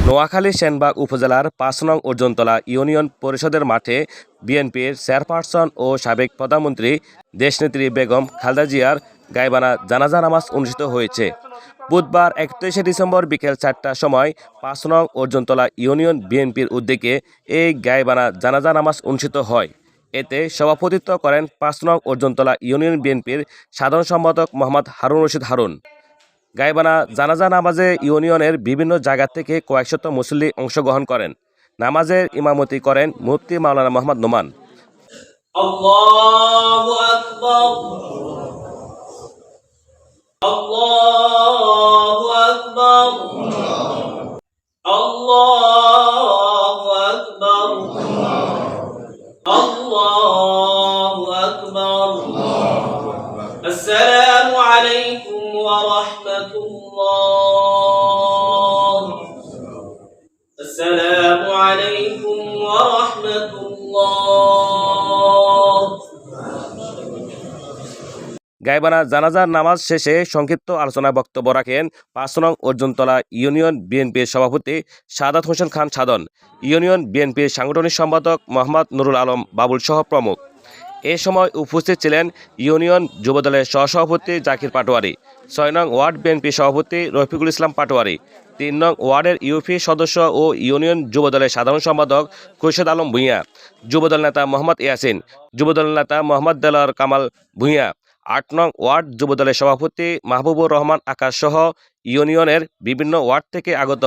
নোয়াখালী সেনবাগ উপজেলার ৫ নং অর্জুনতলা ইউনিয়ন পরিষদের মাঠে বিএনপির চেয়ারপারসন ও সাবেক প্রধানমন্ত্রী দেশনেত্রী বেগম খালেদা জিয়ার গায়বানা জানাজা নামাজ অনুষ্ঠিত হয়েছে। বুধবার ৩১ ডিসেম্বর বিকেল ৪টার সময় ৫ নং অর্জুনতলা ইউনিয়ন বিএনপির উদ্যোগে এই গায়বানা জানাজা নামাজ অনুষ্ঠিত হয়। এতে সভাপতিত্ব করেন ৫ নং অর্জুনতলা ইউনিয়ন বিএনপির সাধারণ সম্পাদক মোহাম্মদ হারুন রশিদ হারুন। গায়বানা জানাজা নামাজে ইউনিয়নের বিভিন্ন জায়গা থেকে কয়েকশত মুসল্লি অংশগ্রহণ করেন। নামাজের ইমামতি করেন মুফতি মাওলানা মোহাম্মদ নোমান। আল্লাহু আকবার, আল্লাহু আকবার, আল্লাহু আকবার, আল্লাহু আকবার। আসসালামু আলাইকুম ওয়া রাহমাতুল্লাহ, আসসালামু আলাইকুম ওয়া রাহমাতুল্লাহ। গায়বানা জানাজার নামাজ শেষে সংক্ষিপ্ত আলোচনা বক্তব্য রাখেন ৫ নং অর্জুনতলা ইউনিয়ন বিএনপির সভাপতি সাদাত হোসেন খান সাধন, ইউনিয়ন বিএনপির সাংগঠনিক সম্পাদক মোহাম্মদ নুরুল আলম বাবুল সহ প্রমুখ। এ সময় উপস্থিত ছিলেন ইউনিয়ন যুবদলের সহসভাপতি জাকির পাটোয়ারি, ৬ নং ওয়ার্ড বিএনপি সভাপতি রফিকুল ইসলাম পাটোয়ারি, ৩ নং ওয়ার্ডের ইউপি সদস্য ও ইউনিয়ন যুবদলের সাধারণ সম্পাদক খুরশেদ আলম ভূঁইয়া, যুবদল নেতা মোহাম্মদ ইয়াসিন, যুবদল নেতা মোহাম্মদ দেলোয়ার কামাল ভূঁইয়া, ৮ নং ওয়ার্ড যুবদলের সভাপতি মাহবুবুর রহমান আকাশ সহ ইউনিয়নের বিভিন্ন ওয়ার্ড থেকে আগত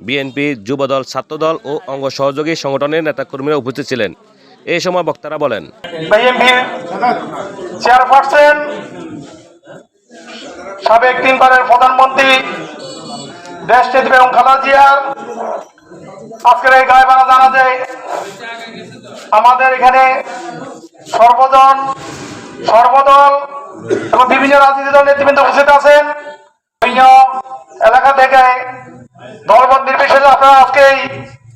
বিএনপি, যুবদল, ছাত্রদল ও অঙ্গ সহযোগী সংগঠনের নেতাকর্মীরা উপস্থিত ছিলেন। এই সময় বক্তারা বলেন, বিএনপির চেয়ারপারসন, সাবেক ৩ বারের প্রধানমন্ত্রী দেশনেত্রী বেগম খালেদা জিয়ার আজকের এই গায়বানা জানাজায় আমাদের এখানে সর্বদল এবং বিভিন্ন রাজনৈতিক দল নেতৃবৃন্দ উপস্থিত আছেন। বিভিন্ন এলাকা থেকে দলবদ্ধ নির্বিশেষে আপনারা আজকে এই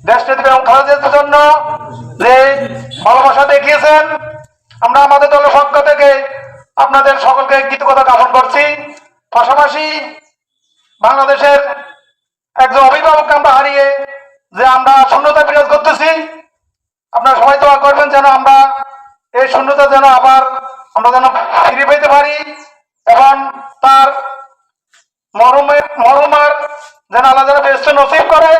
দেশনেত্রী বেগম খালেদা জিয়ার জন্য যে ভালোবাসা দেখিয়েছেন, আমরা আমাদের দলের পক্ষ থেকে আপনাদের সকলকে কৃতজ্ঞতা জ্ঞাপন করছি। পাশাপাশি বাংলাদেশের একজন অভিভাবককে আমরা হারিয়ে যে আমরা শূন্যতা বিরাজ করতেছি, আপনারা সবাই দোয়া করবেন যেন আমরা এই শূন্যতা যেন আবার আমরা যেন ফিরে পেতে পারি এবং তার মরহুমার যেন আল্লাহ যেন বেহেশত নসিব করে,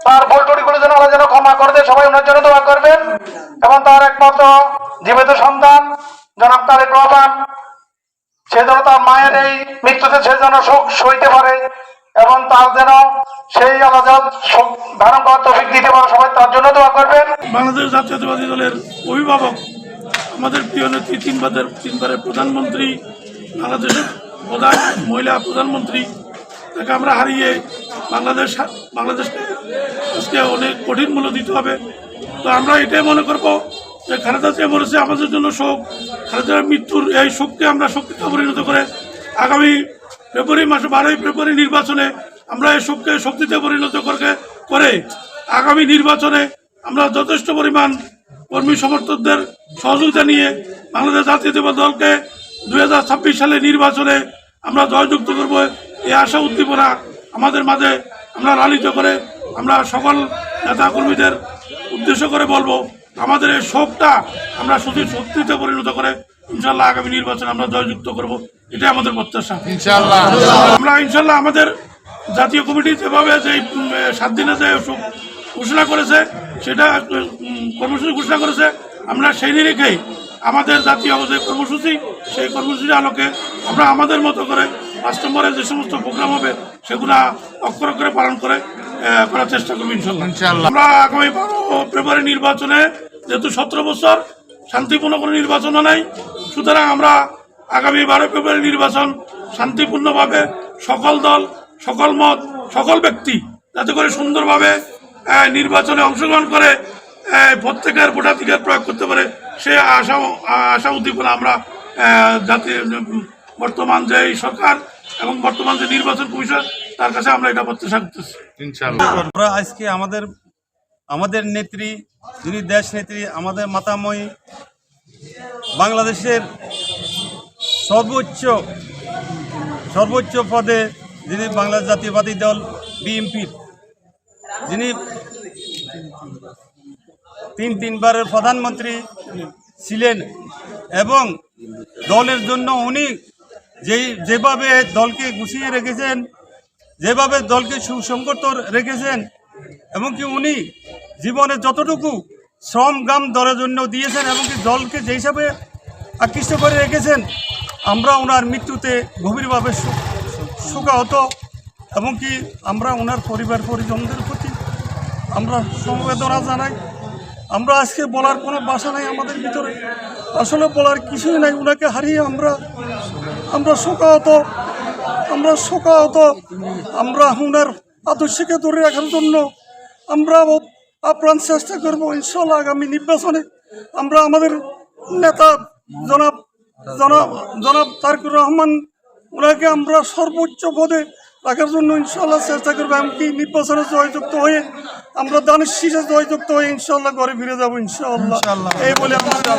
তার ভুল ত্রুটিগুলো যেন আল্লাহ যেন ক্ষমা করে দেয়, সবাই ওনার জন্য দোয়া করবেন। এবং তার একমাত্র জীবিত সন্তান জনাব তারেক রহমান, সে যেন তার মায়ের এই মৃত্যুতে সে যেন শোক সইতে পারে এবং তার যেন সেই আল্লাহ শোক ধারণ করার তৌফিক দিতে পারে, সবাই তার জন্য দোয়া করবেন। বাংলাদেশ জাতীয়তাবাদী দলের অভিভাবক, আমাদের প্রিয় নেত্রী, ৩ বারের প্রধানমন্ত্রী, বাংলাদেশের প্রধান মহিলা প্রধানমন্ত্রী, তাকে আমরা হারিয়ে বাংলাদেশকে আজকে অনেক কঠিন মূল্য দিতে হবে। তো আমরা এটাই মনে করবো যে খালেদা জিয়া মরেছে আমাদের জন্য শোক, খালেদার মৃত্যুর এই শোককে আমরা শক্তিতে পরিণত করে আগামী ফেব্রুয়ারি মাসে 12ই ফেব্রুয়ারি নির্বাচনে আমরা এই শোককে শক্তিতে পরিণত করে আগামী নির্বাচনে আমরা যথেষ্ট পরিমাণ কর্মী সমর্থকদের সহযোগিতা নিয়ে বাংলাদেশ জাতীয়তাবাদী দলকে 2026 সালে নির্বাচনে আমরা জয়যুক্ত করব। এই আশা উদ্দীপনা আমাদের মাঝে আমরা লালিত করে আমরা সকল নেতাকর্মীদের উদ্দেশ্য করে বলবো, আমাদের এই শোকটা আমরা শক্তিতে পরিণত করে ইনশাল্লাহ আগামী নির্বাচনে আমরা জয়যুক্ত করব, এটাই আমাদের প্রত্যাশা। আমরা ইনশাল্লাহ আমাদের জাতীয় কমিটি যেভাবে যে 7 দিনে যে শোক ঘোষণা করেছে, সেটা কর্মসূচি ঘোষণা করেছে, আমরা সেই নিরিখেই আমাদের জাতীয় যে কর্মসূচি, সেই কর্মসূচির আলোকে আমরা আমাদের মতো করে 5 নম্বরে যে সমস্ত প্রোগ্রাম হবে সেগুলো অক্ষর অক্ষরে পালন করার চেষ্টা করবো ইনশাল্লাহ। আমরা আগামী 12 ফেব্রুয়ারি নির্বাচনে যেহেতু 17 বছর শান্তিপূর্ণ কোনো নির্বাচনও নাই, সুতরাং আমরা আগামী 12 ফেব্রুয়ারি নির্বাচন শান্তিপূর্ণভাবে সকল দল, সকল মত, সকল ব্যক্তি যাতে করে সুন্দরভাবে নির্বাচনে অংশগ্রহণ করে প্রত্যেকের ভোটাধিকার প্রয়োগ করতে পারে, সে আশা উদ্দীপনা আমরা জাতীয় বর্তমান যে সরকার এবং বর্তমান যে নির্বাচন কমিশন, তার কাছে আমরা এটা প্রত্যাশা করতেছি ইনশাআল্লাহ। আমরা আজকে আমাদের নেত্রী, যিনি দেশ নেত্রী, আমাদের মাতাময়ী, বাংলাদেশের সর্বোচ্চ পদে যিনি বাংলাদেশ জাতীয়তাবাদী দল বিএনপির যিনি তিনবারের প্রধানমন্ত্রী ছিলেন এবং দলের জন্য উনি যেভাবে দলকে গুছিয়ে রেখেছেন, যেভাবে দলকে সুসংগত রেখেছেন, এমনকি উনি জীবনে যতটুকু শ্রম গাম দলের জন্য দিয়েছেন এবং কি দলকে যে হিসাবে আকৃষ্ট করে রেখেছেন, আমরা ওনার মৃত্যুতে গভীরভাবে শোকাহত এবং কি আমরা ওনার পরিবার পরিজনদের প্রতি আমরা সমবেদনা জানাই। আমরা আজকে বলার কোনো ভাষা নাই আমাদের ভিতরে, আসলে বলার কিছুই নাই। ওনাকে হারিয়ে আমরা শোকাহত, আমরা ওনার আদর্শকে ধরে রাখার জন্য আমরা আপ্রাণ চেষ্টা করবো। ইনশাল্লাহ আগামী নির্বাচনে আমরা আমাদের নেতা জনাব তারেকুর রহমান ওনাকে আমরা সর্বোচ্চ পদে রাখার জন্য ইনশাল্লাহ চেষ্টা করবো। এমনকি নির্বাচনে জয়যুক্ত হয়ে আমরা দানের শীষে জয়যুক্ত হয়ে ইনশাল্লাহ ঘরে ফিরে যাবো ইনশাল্লাহ। এই বলে আমরা